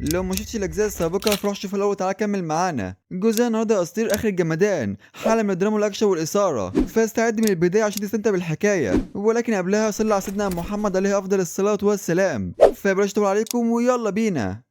لو ما شفتش الاجزاء السابقه فروح شوف الاول وتعالى كمل معانا. جزء النهارده اساطير اخر الجمدان، حاله من الدراما والاكشن والاثاره، فاستعد من البدايه عشان تستمتع بالحكايه، ولكن قبلها صلي على سيدنا محمد عليه افضل الصلاه والسلام. فبلاش طول عليكم ويلا بينا.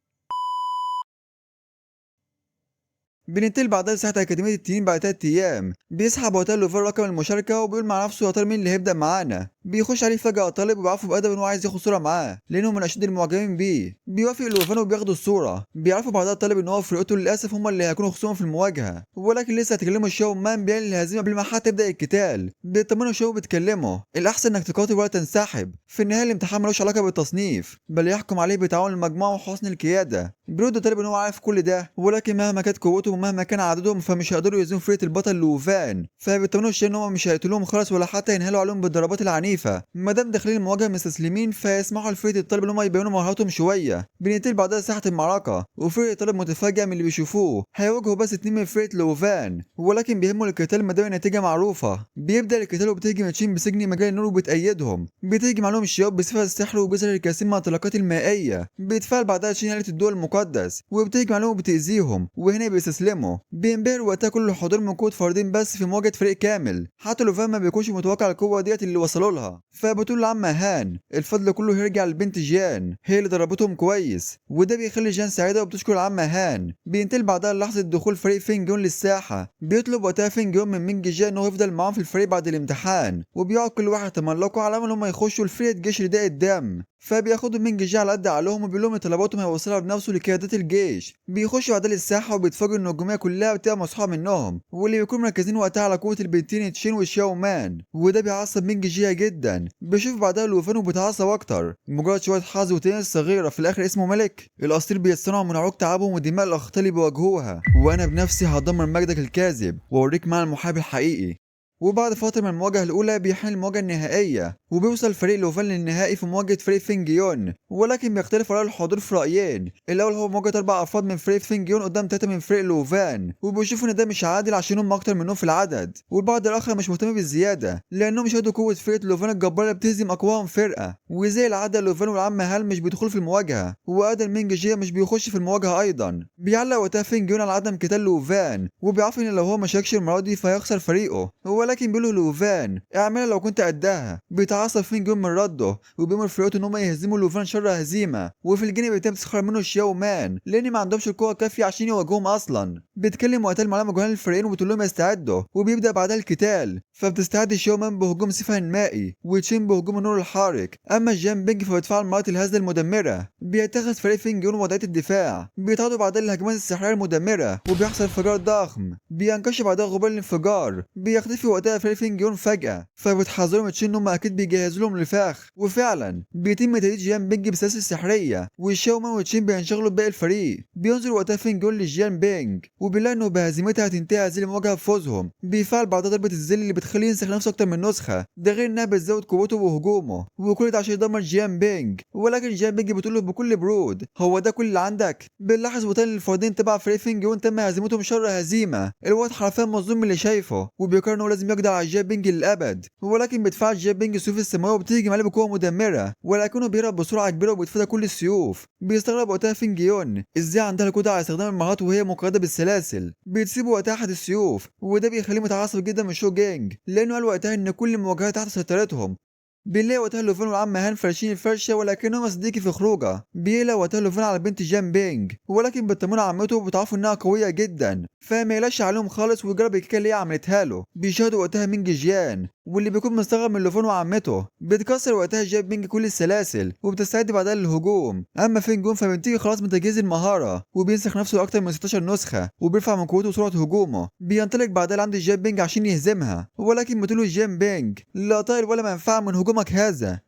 بننتقل بعدها لساحة أكاديمية التنين بعد 3 أيام. بيسحب وقتها لوفر رقم المشاركة وبيقول مع نفسه يا ترى مين اللي هيبدأ معانا. بيخش عليه فجأة طالب وبيعرفه بأدب إن هو عايز ياخد صورة معاه لأنه من أشد المعجبين بيه. بيوافق لوفان وبياخدوا الصورة. بيعرفوا بعدها الطالب إن هو فرقته للأسف هما اللي هيكونوا خصوما في المواجهة، ولكن لسه هتكلموا الشو مان بيعلن الهزيمة قبل ما حتى يبدأ القتال. بيطمنوا الشو بتكلمه الأحسن إنك تقاتل ولا تنسحب. في النهاية الامتحان ملوش علاقة بالتصنيف بل يحكم عليه بتعاون المجموعة وحسن القيادة. بيرد الطالب إن هو عارف كل ده، ولكن مهما كانت قوته ومهما كان عددهم فمش هيقدروا يهزموا فرقة البطل لوفان. فبيطمنوا الشيء ان هم مش هيقتلوهم خالص ولا حتى ينهلوا عليهم بالضربات العنيفة ما دام داخلين المواجهة مستسلمين، فيسمحوا لفرقة الطالب ان هم يبينوا مهاراتهم شوية. بننتقل بعدها ساحة المعركة وفرقة الطالب متفاجئة من اللي بيشوفوه، هيواجهوا بس 2 من فرقة لوفان، ولكن بيهموا القتال ما دام النتيجة معروفة. بيبدأ القتال وبتهجم تشين بسجن مجال النور وبتأيدهم. بتهجم عليهم الشياب بصفة السحر وبيظهر الكثير من الطلقات المائية. بيتفاعل بعدها تشين آلة الضوء المقدس وبتهجم عليهم وبتأذيهم، وهنا بيستسلموا. بينبهر وقتها كل الحضور من قوة فردين بس في مواجهة فريق كامل، حتى لوفان ما بيكونش متوقع القوة ديت اللي وصلوا لها. فبتقول لعمها هان الفضل كله يرجع للبنت جيان، هي اللي ضربتهم كويس، وده بيخلي جيان سعيدة وبتشكر عمها هان. بينتقل بعدها لحظة دخول فريق فينجون للساحة. بيطلب وقتها فينجون من مينج جيان انه يفضل معاهم في الفريق بعد الامتحان، وبيقعد كل واحد يتملقوا على امل هم يخشوا الفريق جيش رداء الدم. فبياخدوا مينج جي على قد عقلهم وبيقول لهم طلباتهم هيوصلها بنفسه لقيادات الجيش. بيخشوا بعدها الساحة وبيتفاجئوا ان الجمهورية كلها بتبقى مصحوبة منهم، واللي بيكونوا مركزين وقتها على قوة البنتين تشين وشياو مان، وده بيعصب مينج جيها جدا. بيشوف بعدها لوفان وبيتعصب اكتر. مجرد شوية حظ وتنس صغيرة في الاخر اسمه ملك الاساطير بيتصنعوا من عروق تعبهم ودماء الاخطاء اللي بيواجهوها، وانا بنفسي هدمر مجدك الكاذب واوريك معنى المحارب الحقيقي. وبعد فترة من المواجهة الأولى بيحل المواجهة النهائية، وبيوصل فريق لوفان للنهائي في مواجهة فريق فينجيون، ولكن بيختلف آراء الحضور في رأيين. الأول هو مواجهة 4 أفراد من فريق فينجيون قدام 3 من فريق لوفان، وبيشوفوا إن ده مش عادل عشان هم أكتر منهم في العدد. والبعض الآخر مش مهتم بالزيادة لأنهم شهدوا قوة فرقة لوفان الجبارة اللي بتهزم أقواهم فرقة. وزي العادة لوفان والعم هال مش بيدخلوا في المواجهة، وآدم مينج جي مش بيخش في المواجهة أيضا. بيعلق وقتها فينجيون على عدم قتال لوفان، وبيعرف إن لو هو ما شاركش المرة دي فهيخسر فريقه، ولكن بيقولوا لوفان اعملها لو كنت قدها. بيتعصب فينجون من رده وبيمر فرقته ان هم يهزموا لوفان شر هزيمه. وفي الجانب التاني بتسخر منه شياو مان لان ما عندهمش القوه الكافيه عشان يواجهوهم اصلا. بيتكلم وقتها المعلمه جوهان الفريقين وبتقول لهم يستعدوا، وبيبدا بعدها القتال. فبتستعد شياو مان بهجوم سيفها المائي وتشين بهجوم النور الحارق. اما جان بينج فبيتفاعل مهارات الهزه المدمره. بيتخذ فريق فينجون وضعيه الدفاع. بيتعرضوا بعدها الهجمات السحريه المدمره وبيحصل انفجار ضخم. بينكشف بعدها غبار الانفجار. بيختفي وقتها فريق فينجون فجأة، فبتحذرهم تشين ان هم اكيد بيجهزوا لهم لفخ. وفعلا بيتم تهديد جيان بينج بسلاسل سحريه، وشاو مان وتشين بينشغلوا بباقي الفريق. بينظر وقتها فينجون لجيان بينج وبيلاقي انه بهزيمتها هتنتهي هذه المواجهه بفوزهم. بيفعل بعدها ضربه الظل اللي بتخليه ينسخ نفسه اكتر من نسخه، ده غير انها بتزود قوته وهجومه، وكل ده عشان يدمر جيان بينج. ولكن جيان بينج بتقول له بكل برود هو ده كل اللي عندك؟ بنلاحظ وتاني الفردين تبع فريق فينجون تم هزيمتهم شر هزيمه. الواد حرفيا مظلوم من اللي شايفه، وبيقرر انه لازم يقضي على جيان بينج للابد. ولكن بيدفع جيان بينج السيوف السماويه وبتهجم عليه بقوه مدمره، ولكنه بيهرب بسرعه كبيره وبيتفادى كل السيوف. بيستغرب وقتها فينجيون ازاي عندها القدره على استخدام المهارات وهي مقيده بالسلاسل. بتسيبه وقتها احد السيوف، وده بيخليه متعصب جدا من شو جينج لانه قال وقتها ان كل المواجهات تحت سيطرتهم. بنلاقي وقتها لوفان والعم هان فراشين الفرشه ولكنهم صديقي في خروجه. بيقلق وقتها لوفان على بنت جان بينج، ولكن بيطمنوا عمته وبتعرفوا انها قويه جدا، فما يقلقش عليهم خالص ويجرب الكيكه اللي هي عملتها له. بيشاهدوا وقتها مينج جيان واللي بيكون مستغرب من لوفان وعمته. بتكسر وقتها جان بينج كل السلاسل وبتستعد بعدها للهجوم. اما فينجون فبينتهي خلاص من تجهيز المهاره وبينسخ نفسه اكتر من 16 نسخه وبيرفع من قوته وسرعه هجومه. بينطلق بعدها لعند جان بينج عشان يهزمها، ولكن بتقول جان بينج لا طائر ولا منفعه من هجومك هذا.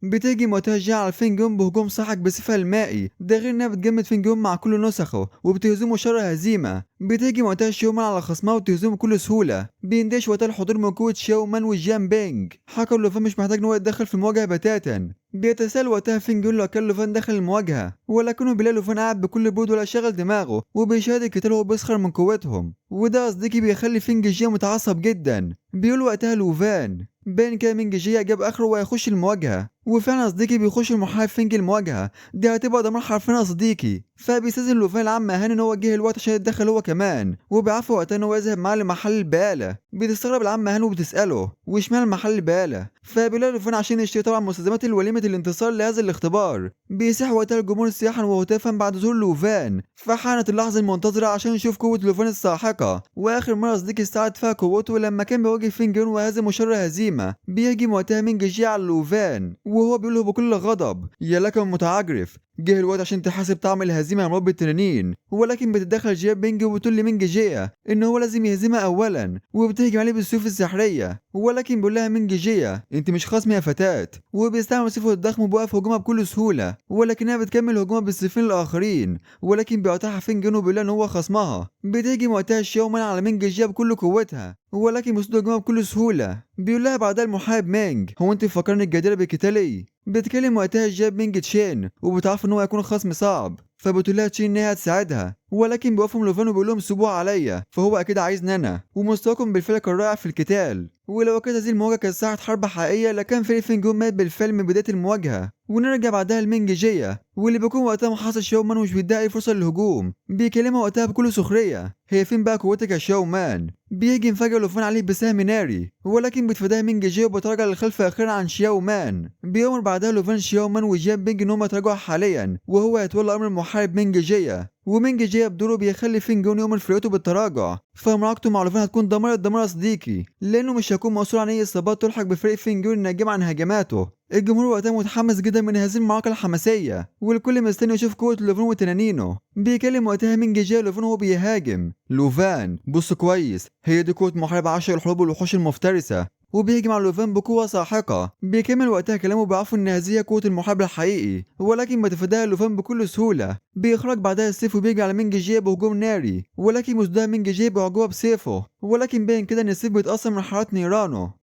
بتيجي متوجهة على فينجون بهجوم ساحق بصفة المائي، ده غير انها بتجمد فينجون مع كل نسخه وبتهزمه شر هزيمة. بتيجي وقتها شيومان على خصمها وتهزمه بكل سهولة. بيندهش وقتها الحضور من قوة شيومان وجيان بينج، حكى لوفان مش محتاج ان هو يتدخل في المواجهة بتاتا. بيتساءل وقتها فينجون لو كان لوفان دخل المواجهة، ولكنه بيلاقي لوفان قاعد بكل برود ولا شغل دماغه وبيشاهد القتال وهو بيسخر من قوتهم، وده أصدقائي بيخلي فينج جيا متعصب جدا. بيقول وقتها لوفان باين كده مينج جيا جاب اخره وهيخش المواجهة، وفعلا يا صديقي بيخش المحارب فينج المواجهة، دي هتبقى دمار حرفيا يا صديقي. فبيستأذن لوفان العم هاني ان هو جه الوقت عشان يتدخل هو كمان، وبيعرفوا وقتها ان هو يذهب معاه لمحل البقالة. بتستغرب العم هاني وبتسأله واشمعنى محل البقالة، فبيلاقي لوفان عشان يشتري طبعا مستلزمات وليمة الانتصار لهذا الاختبار. بيسيح وقتها الجمهور السياحا وهتافا بعد ظهور لوفان. فحانت اللحظة المنتظرة عشان يشوف قوة لوفان الساحقة، واخر مرة صديقي استعرض فيها قوته لما كان بيواجه فينجون وهزم مشر هزيمة. بيهجم وقتها مينج جي على لوفان وهو بيقول له بكل غضب: يا لك من متعجرف، جه الوقت عشان تحاسب طعم الهزيمة يا مربي التنانين. ولكن بتتدخل جياب بينج وبتقول لمينج جيا ان هو لازم يهزمها اولا، وبتهجم عليه بالسيوف السحرية. ولكن بيقول لها مينج جيا: انت مش خصمي يا فتاة. وبيستعمل سيفه الضخم وبيوقف هجومها بكل سهولة، ولكنها بتكمل هجومها بالسيفين الاخرين. ولكن بيقطعها فينجون وبيقول لها ان هو خصمها. بتهجم وقتها الشاومان على مينج جيا بكل قوتها، ولكن بيصد هجومها بكل سهولة. بيقول لها بعدها المحارب مانج: هو انت فكرني الجديرة بقتالي؟ بتكلم وقتها جاب مينج تشين وبتعرف ان هو هيكون خصم صعب، فبتقول لها تشين ان هي هتساعدها. ولكن بيوافقوا لوفان وبيقول لهم سيبوها عليا، فهو اكيد عايزني انا، ومستواكم بالفعل كان رائع في القتال. ولو كانت هذه المواجهه كانت ساعه حرب حقيقيه لكان فريق فينجون مات بالفعل من بدايه المواجهه. ونرجع بعدها لمينج جيا واللي بيكون وقتها محاصر شاومان ومش بيديها اي فرصه للهجوم. بيكلمها وقتها بكل سخريه: هي فين بقى قوتك يا شاومان؟ بيهجم فجأة لوفان عليه بسهم ناري، ولكن بتفاداها مينج جيا وبتراجع للخلف اخيرا عن شياو مان. بيأمر بعدها لوفان شياو مان وجياب بينج ان هم يتراجعوا حاليا، وهو يتولى امر المحارب مينج جيا. ومينج جيا بدوره بيخلي فينجون يؤمر فرقته بالتراجع. فمعركته مع لوفان هتكون دمار يا صديقي، لانه مش هيكون مسؤول عن اي اصابات تلحق بفريق فينجون الناجم عن هجماته. الجمهور وقتها متحمس جدا من هذه المعركة الحماسية، والكل مستني يشوف قوة لوفان وتنانينه. بيكلم وقتها مينج جيا لوفان وهو بيهاجم: لوفان بص كويس، هي دي قوة محارب عشر الحروب والوحوش المفترسة. وبيهجم على لوفان بقوة ساحقة. بيكمل وقتها كلامه بيعرفوا ان هذه قوة المحارب الحقيقي، ولكن بتفاداها لوفان بكل سهولة. بيخرج بعدها السيف وبيجي على مينج جيا بهجوم ناري، ولكن مصدها مينج جيا بيعجبها بسيفه، ولكن باين كده ان السيف بيتأثر من حرارة نيرانه.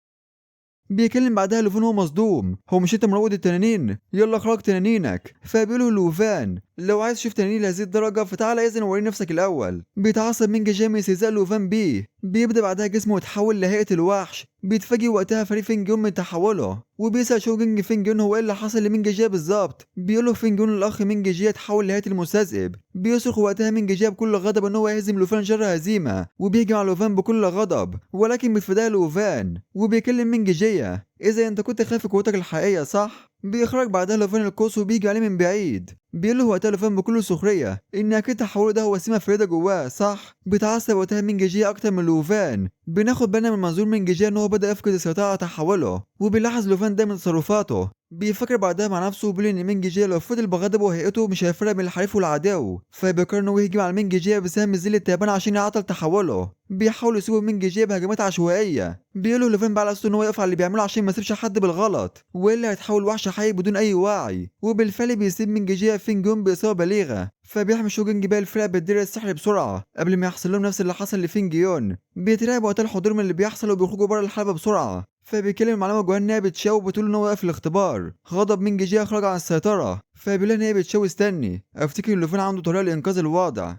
بيكلم بعدها لوفان وهو مصدوم: هو مش انت مروض التنانين؟ يلا اخرج تنانينك. فبيقوله لوفان: لو عايز تشوف تنانين لهذه الدرجه فتعالى اذن وريني نفسك الاول. بيتعصب مينج جيا من استهزاء لوفان بيه. بيبدا بعدها جسمه يتحول لهيئه الوحش. بيتفاجئ وقتها فريق فينجون من تحوله، وبيسأل شوجينج فينجون هو ايه اللي حصل لمينج جيا بالظبط. بيقوله فينجون الاخ مينج جيا اتحول لهيئه المستذئب. بيصرخ وقتها مينج جيا بكل غضب ان هو يهزم لوفان شر هزيمه، وبيهجم على لوفان بكل غضب، ولكن بيتفاداه لوفان. وبيكلم مينج جيا: اذا انت كنت خايف قوتك الحقيقيه صح؟ بيخرج بعدها لوفان القوس وبيجي عليه من بعيد. بيقول له وقتها لوفان بكل سخريه ان اكيد تحوله ده هو سمه فريده جواه صح؟ بيتعصب وقتها مينج جيا اكتر من لوفان. بناخد بالنا من منظور مينج جيا ان هو بدا يفقد السيطره على تحوله، وبيلاحظ لوفان ده من تصرفاته. بيفكر بعدها مع نفسه وبيقول ان مينج جيا لو فضل بغضبه وهيئته مش هيفرق بين الحريف والعدو. فبيقرر انه يهجم على مينج جيا بسهم الزيل التعبان عشان يعطل تحوله. بيحاول يسيبه مينج جيا بهجمات عشوائيه. بيقول لوفان بقى على اساس ان هو يقف على اللي بيعمله عشان ما يسيبش حد بالغلط، والا هيتحول وحش حي بدون اي وعي. وبالفعل بيسيب مينج جيا فينجون باصابه بليغه. فبيحمي شوجينج باقي الفرق بالدرع السحري بسرعه قبل ما يحصل لهم نفس اللي حصل لفينجيون. بيترعب وقتها الحضور من اللي بيحصل وبيخرجوا بره الحلبه بسرعه. فبيكلم المعلمه جوان ان هي بتشاو وبتقول ان هو واقف في الاختبار. غضب مينج جيا خرج عن السيطره، فبيقول ان هي بتشاو استني، افتكر ان لوفان عنده طريقه لانقاذ الوضع.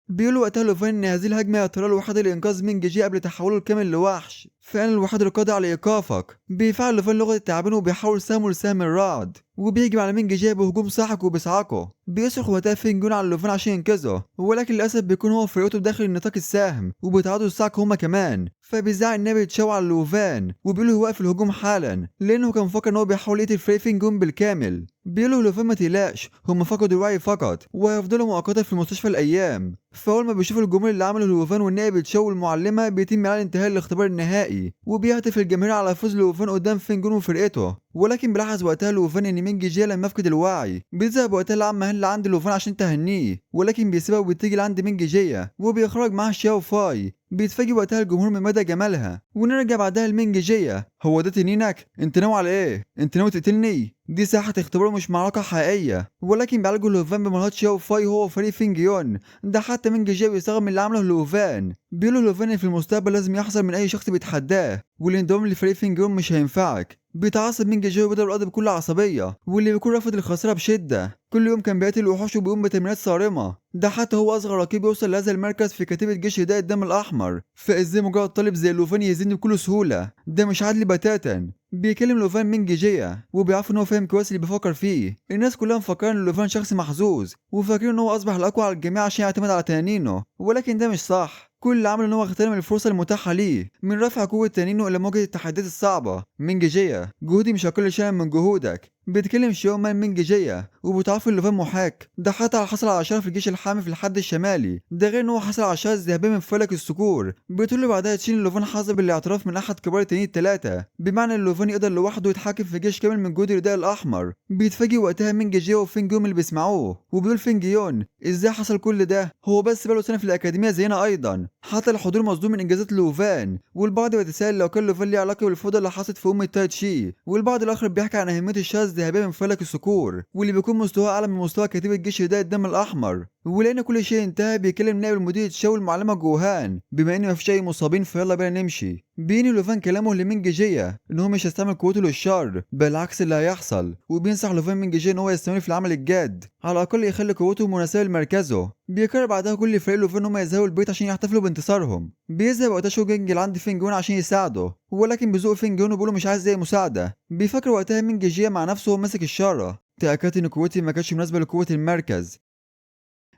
بيقولوا وقتها لوفان ان هذه الهجمه هي الطريقه الوحيده لانقاذ مينج جيا قبل تحوله الكامل لوحش، فانا الوحيد القادر على ايقافك. بيفعل لوفان لغه التعبان وبيحول سهمه لسهم الرعد، وبيهجم على مينج جيا بهجوم ساحق وبيصعقه. بيصرخ وقتها فينجون على لوفان عشان ينقذه، ولكن للاسف بيكون هو فرقته داخل نطاق السهم وبيتعاطوا الصعق هما كمان. فبيزعق النبي يتشاو على لوفان وبيقول له يوقف الهجوم حالا، لانه كان فاكر ان هو بيحاول يقتل فريق فينجون بالكامل. بيقول له لوفان ما تقلقش، هم فقدوا الوعي فقط وهيفضلوا مؤقتا في المستشفى الايام. فاول ما بيشوف الجمهور اللي عمله لوفان والنائب يتشاو المعلمه بيتم اعلان انتهاء الاختبار النهائي، وبيهتف الجماهير على فوز لوفان قدام فينجون وفرقته. ولكن بيلاحظ وقتها لوفان ان مينج جيا لما يفقد الوعي بيذهب وقتها لعم هان لعند لوفان عشان تهنيه، ولكن بيسيبها وبتيجي لعند مينج جيا وبيخرج معاها شياو فاي. بيتفاجئ وقتها الجمهور من مدى جمالها. ونرجع بعدها لمينج جيا: هو ده تنينك؟ انت ناوي على ايه؟ انت ناوي تقتلني؟ دي ساحة اختبار مش معركة حقيقية. ولكن بيعالجوا لوفان بمهارات شياو فاي هو وفريق فينجيون. ده حتى مينج جيا بيستغرب من اللي عمله لوفان. بيقولوا لوفان ان في المستقبل لازم يحصل من اي شخص بيتحداه، والانضمام لفريق فينجيون مش هينفعك. بيتعصب مينج جيا وبيضرب الارض بكل عصبية، واللي بيكون رافض الخسارة بشدة. كل يوم كان بيقتل الوحوش وبيقوم بتمرينات صارمة. ده حتى هو أصغر رقيب يوصل لهذا المركز في كتيبة جيش هداية الدم الأحمر. فإزاي مجرد طالب زي لوفان يهزمني بكل سهولة؟ ده مش عادل بتاتا. بيكلم لوفان من جيجيا وبيعرف ان هو فاهم كويس اللي بيفكر فيه. الناس كلها مفكرين ان لوفان شخص محظوظ وفاكرين ان هو اصبح الاقوى على الجميع عشان يعتمد على تنانينه، ولكن ده مش صح. كل اللي عمله ان هو اغتنم الفرصه المتاحه ليه من رفع قوه تنانينه الى مواجهه التحديات الصعبه. من جيجيا، جهودي مش اقل شأنا من جهودك. بيتكلم شيومان من جيجيا وبتعرف ان لوفان محاك. ده حتى حصل على شرف الجيش الحامي في الحد الشمالي. ده غير ان هو حصل على الشارة الذهبية من فلك الصقور. بتقول له بعدها تشين لوفان حظى بالاعتراف من احد كبار التنين الثلاثه، بمعنى ان لوفان يقدر لوحده يتحكم في جيش كامل من جنود الرداء الاحمر. بيتفاجئ وقتها من جيجيا وفينجيون اللي بيسمعوه، وبيقول فينجيون ازاي حصل كل ده؟ هو بس بقاله سنه في الاكاديميه زينا ايضا. حتى الحضور مصدوم من انجازات لوفان، والبعض بيتساءل لو كان لوفان ليه علاقه بالفوضى اللي حصلت في تاي تشي. والبعض الاخر بيحكي عن اهميه الشارة الذهبيه من فلك الصقور واللي بيكون مستواه اعلى من مستوى كتيبه جيش هداية الدم الاحمر. ولان كل شيء انتهى بيكلم نائب المدير تشاو المعلمه جوهان بما ان مفيش اي مصابين فيلا بينا نمشي. بيني لوفان كلامه لمين جيجيا ان هو مش هيستعمل قوته للشر، بالعكس اللي هيحصل. وبينصح لوفان من جيجيا ان هو يستمر في العمل الجاد، على الاقل يخلي قوته مناسبه لمركزه. بيقرر بعدها كل فريق لوفان ان هم يذهبوا البيت عشان يحتفلوا بانتصارهم. بيذهب وقتها شوجينج لعند فينجون عشان يساعده، ولكن بيزوق فينجون وبيقوله مش عايز اي مساعده. بيفكر وقتها من جيجيا مع نفسه وهو ماسك الشاره. تأكدت ان قوتي ما كانتش مناسبه لقوه المركز.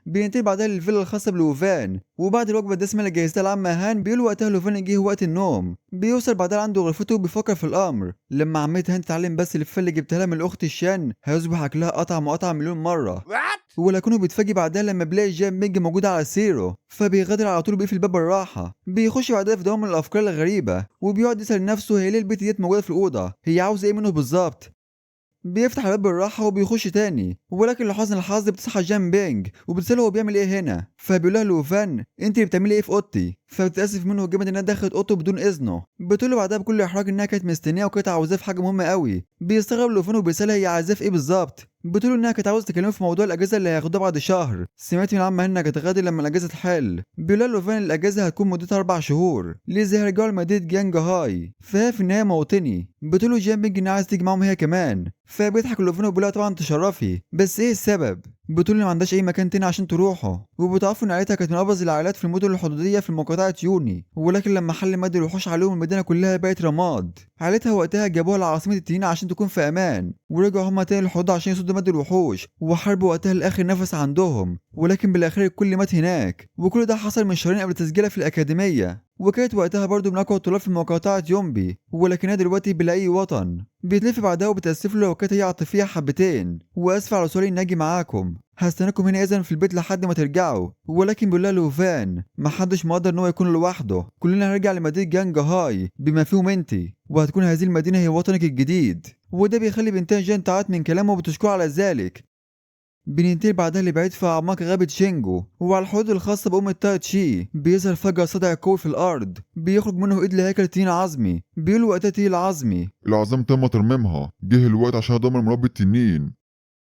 بينتقل بعدها للفيلا الخاصة بلوفان، وبعد الوجبة الدسمة اللي جهزتها العم هان بيقول وقتها لوفان جه وقت النوم. بيوصل بعدها عنده غرفته وبيفكر في الأمر. لما عمته هان تتعلم بس الفيلا اللي جبتها لها من الأخت الشان هيصبح أكلها أطعم وأطعم مليون مرة. ولكنه بيتفاجئ بعدها لما بيلاقي جان بينج موجودة على سيره، فبيغادر على طول وبيقفل باب الراحة. بيخش بعدها في دوام من الأفكار الغريبة وبيقعد يسأل نفسه هي ليه البت ديت موجودة في الأوضة، هي عاوزة إيه منه بالظبط. بيفتح الباب بالراحة وبيخش تاني، ولكن لحسن الحظ بتصحى جان بينج وبتسأله هو بيعمل ايه هنا. فبيقول لها لوفان انت اللي بتعملي ايه في اوضتي. فبتأسف منه جامد انها دخلت اوضته بدون اذنه. بتقول له بعدها بكل احراج انها كانت مستنيه وكانت عاوزاه في حاجه مهمه قوي. بيستغرب لوفان وبيسألها هي عايزاه في ايه بالظبط. بتقول له انها كانت عاوزه تكلمه في موضوع الاجازه اللي هياخدوها بعد شهر. سمعت من عمها انها هتغادر لما الاجازه تحل. بيقول لها لوفان الاجازه هتكون مدتها 4 شهور، لذا هيرجعوا لمدينه جانج هاي، فهي في النهايه موطني. بتقول له جان بينج انها عايز تيجي معاهم هي كمان. فبيضحك لوفان وبيقول لها طبعا تشرفي، بس ايه السبب؟ بتقول ما عندهاش اي مكان تاني عشان تروحوا، وبتعرفوا ان عائلتها كانت من ابرز العائلات في المدن الحدوديه في مقاطعه يوني، ولكن لما حل مد الوحوش عليهم المدينه كلها بقت رماد. عائلتها وقتها جابوها لعاصمه التنين عشان تكون في امان، ورجعوا هما تاني للحدود عشان يصدوا مد الوحوش وحاربوا وقتها لاخر نفس عندهم، ولكن بالاخير الكل مات هناك. وكل ده حصل من شهرين قبل تسجيلها في الاكاديميه، وكانت وقتها برضه من اقوى الطلاب في مقاطعه يومبي، ولكنها دلوقتي بلا اي وطن. بيتلف بعدها وبتاسف له لو كانت هي عاطفيه حبتين، واسف على سؤالي اني اجي معاكم، هستناكم هنا اذا في البيت لحد ما ترجعوا. ولكن بيقول لها لوفان محدش مقدر ان هو يكون لوحده، كلنا هنرجع لمدينه جانج هاي بما فيهم انتي، وهتكون هذه المدينه هي وطنك الجديد. وده بيخلي بنتها جان تعيط من كلامه وبتشكره على ذلك. بننتقل بعدها لبعيد في أعماق غابة شينجو، وعلى الحدود الخاصة بأم تاي تشي بيظهر فجأة صدع قوي في الأرض بيخرج منه إيد لهيكل تنين عظمي. بيقول وقتها تنين العظمي العظام تم ترميمها، جه الوقت عشان أدمر مربي التنين.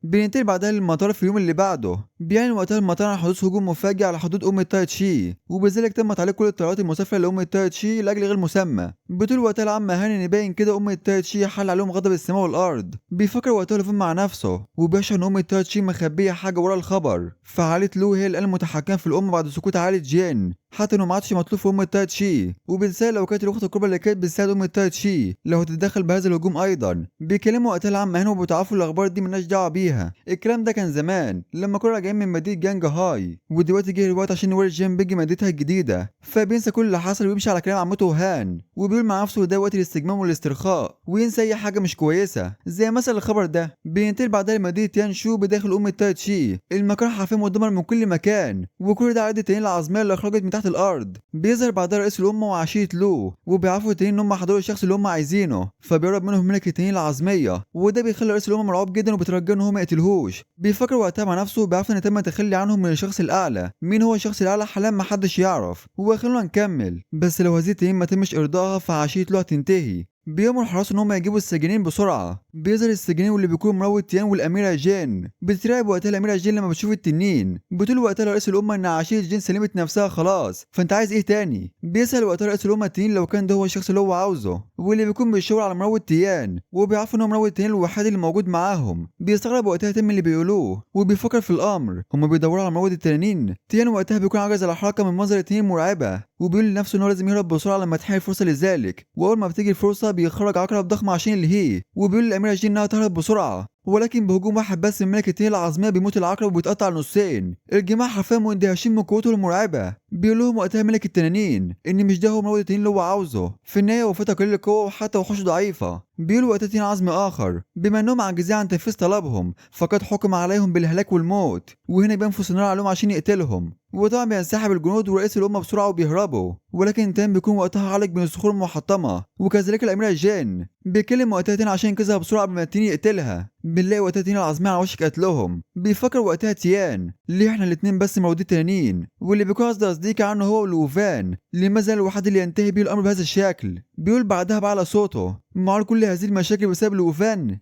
بننتقل بعدها للمطار في اليوم اللي بعده. بيعلن وقتها المطار عن حدوث هجوم مفاجئ على حدود أم تاي تشي، وبذلك تمت عليه كل الطيارات المسافرة لأم تاي تشي لأجل غير مسمى. بتقول وقتها العمة هاني إن باين كده أم تاي تشي حل عليهم غضب السماء والأرض. بيفكر وقتها لوفان مع نفسه وبيشعر إن أم تاي تشي مخبية حاجة ورا الخبر، فعائلة لو هي الآن المتحكمة في الأم بعد سكوت عائلة جين، حتى انه ما عادش مطلوب في ام تاي تشي. وبتسال لو كانت الاخت الكبرى اللي كانت بتساعد ام تاي تشي لو هتتدخل بهذا الهجوم ايضا. بيكلموا وقتها العم هنا وبتعرفوا الاخبار دي مالناش دعوه بيها، الكلام ده كان زمان لما كنا راجعين من مدينه جانج هاي، ودلوقتي جه الوقت عشان نوري جين بيجي مدينتها الجديده. فبينسى كل اللي حصل ويمشي على كلام عمته هان، وبيقول مع نفسه ده وقت الاستجمام والاسترخاء، وينسى اي حاجه مش كويسه زي مثلا الخبر ده. بينتقل بعدها لمدينه يانشو بداخل ام تاي تشي، المكان حرفيا مدمر من كل مكان، وكل ده عدد التنين العظميه اللي اخرجت من تحت الارض. بيظهر بعدها رئيس الأمة وعشيرة لو، وبيعرفوا التنين إن هم حضروا الشخص اللي هم عايزينه، فبيقرب منهم ملك التنين العظمية، وده بيخلي رئيس الأمة مرعوب جدا وبيترجى إن هو ما يقتلهوش. بيفكر وقتها مع نفسه وبيعرف إن تم التخلي عنهم من الشخص الأعلى. مين هو الشخص الأعلى حاليا محدش يعرف، وخلونا نكمل. بس لو هذه التنين ما تمش إرضائها فعشيرة لو هتنتهي. بيأمر الحراس ان هم يجيبوا السجينين بسرعه. بيظهر السجينين واللي بيكون مروض تيان والاميره جين. بتترعب وقتها الاميره جين لما بتشوف التنين. بتقول وقتها لرئيس الامه ان عشيره جين سلمت نفسها خلاص، فانت عايز ايه تاني؟ بيسأل وقتها رئيس الامه التنين لو كان ده هو الشخص اللي هو عاوزه، واللي بيكون بيشاور على مروض تيان، وبيعرفوا ان هو مروض تيان الوحيد اللي موجود معاهم. بيستغرب وقتها تيم اللي بيقولوه وبيفكر في الامر. هم بيدوروا على مروض التنانين. تيان وقتها بيكون عاجز على الحركه من منظر التنين المرعبه، وبيقول لنفسه ان هو لازم يهرب بسرعه لما تحين الفرصه لذلك. واول ما بتيجي الفرصه بيخرج عقرب ضخم عشان يلهيه، وبيقول للاميره جين انها تهرب بسرعه. ولكن بهجوم واحد بس من ملك التنين العظميه بيموت العقرب وبيتقطع نصين. الجماعه حرفيا مندهشين من قوته المرعبه. بيقول لهم وقتها ملك التنانين ان مش ده هو مروض التنين اللي هو عاوزه. في النهايه وفاته قليل القوه وحتى وحوشه ضعيفه. بيقولوا وقتها تنين عظمي اخر بما انهم عاجزين عن تنفيذ طلبهم فقد حكم عليهم بالهلاك والموت. وهنا بينفث النار عليهم عشان يقتلهم. وطبعا بينسحب الجنود ورئيس الامه بسرعه وبيهربوا. ولكن تام بيكون وقتها عالق بين الصخور المحطمه، وكذلك الاميره جين. بيكلم وقتها تين عشان ينقذها بسرعه قبل ما التنين يقتلها. بنلاقي وقتها تين العظميه على وشك قتلهم. بيفكر وقتها تيان ليه احنا الاتنين بس مولودين تنانين، واللي بيكون قصده صديقي عنه هو ولوفان لماذا الوحيد اللي ينتهي بيه الامر بهذا الشكل. بيقول بعدها بأعلى صوته معقول كل هذه المشاكل بسبب لوفان؟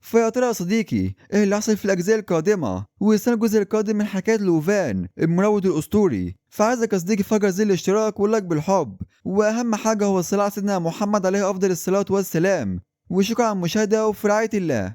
فيا ترى يا صديقي ايه اللي حصل في الاجزاء القادمه؟ ويستنى الجزء القادم من حكايه لوفان المروض الاسطوري. فعايزك يا صديقي فجر زي الاشتراك واللايك بالحب، واهم حاجه هو الصلاه على سيدنا محمد عليه افضل الصلاه والسلام. وشكرا على المشاهده وفي رعايه الله.